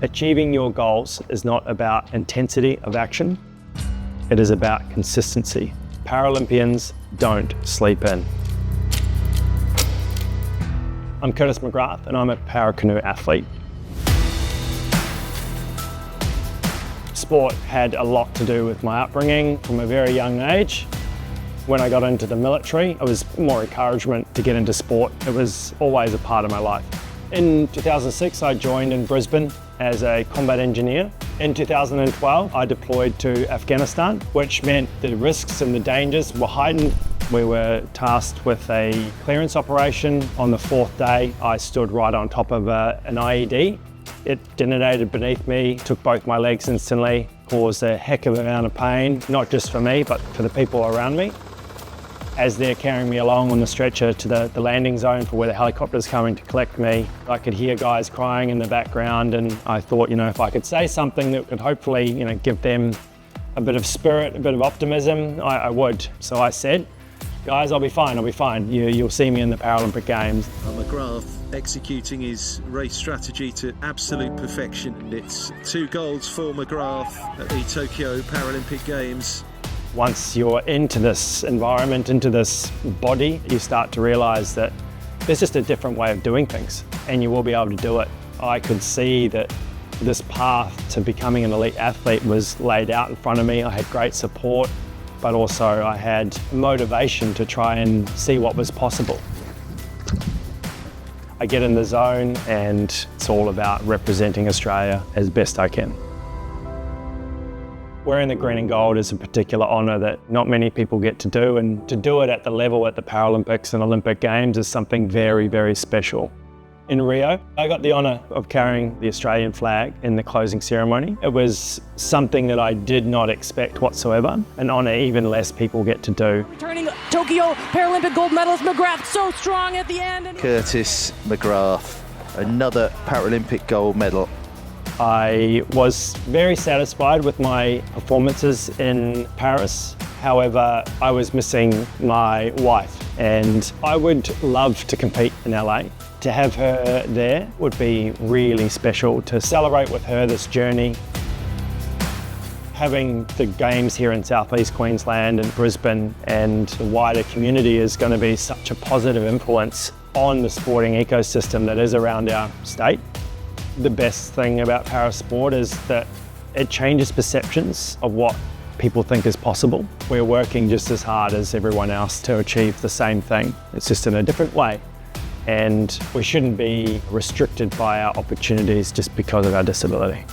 Achieving your goals is not about intensity of action, it is about consistency. Paralympians don't sleep in. I'm Curtis McGrath and I'm a para canoe athlete. Sport had a lot to do with my upbringing from a very young age. When I got into the military, it was more encouragement to get into sport. It was always a part of my life. In 2006, I joined in Brisbane as a combat engineer. In 2012, I deployed to Afghanistan, which meant the risks and the dangers were heightened. We were tasked with a clearance operation. On the fourth day, I stood right on top of an IED. It detonated beneath me, took both my legs instantly, caused a heck of an amount of pain, not just for me, but for the people around me. As they're carrying me along on the stretcher to the landing zone for where the helicopter's coming to collect me, I could hear guys crying in the background, and I thought, if I could say something that could hopefully, give them a bit of spirit, a bit of optimism, I would. So I said, guys, I'll be fine. You'll see me in the Paralympic Games. McGrath executing his race strategy to absolute perfection. It's 2 golds for McGrath at the Tokyo Paralympic Games. Once you're into this environment, into this body, you start to realise that there's just a different way of doing things and you will be able to do it. I could see that this path to becoming an elite athlete was laid out in front of me. I had great support, but also I had motivation to try and see what was possible. I get in the zone and it's all about representing Australia as best I can. Wearing the green and gold is a particular honour that not many people get to do, and to do it at the level at the Paralympics and Olympic Games is something very, very special. In Rio, I got the honour of carrying the Australian flag in the closing ceremony. It was something that I did not expect whatsoever, an honour even less people get to do. Returning Tokyo Paralympic gold medalist McGrath, so strong at the end. Curtis McGrath, another Paralympic gold medal. I was very satisfied with my performances in Paris. However, I was missing my wife, and I would love to compete in LA. To have her there would be really special, to celebrate with her this journey. Having the games here in southeast Queensland and Brisbane and the wider community is going to be such a positive influence on the sporting ecosystem that is around our state. The best thing about parasport is that it changes perceptions of what people think is possible. We're working just as hard as everyone else to achieve the same thing. It's just in a different way. And we shouldn't be restricted by our opportunities just because of our disability.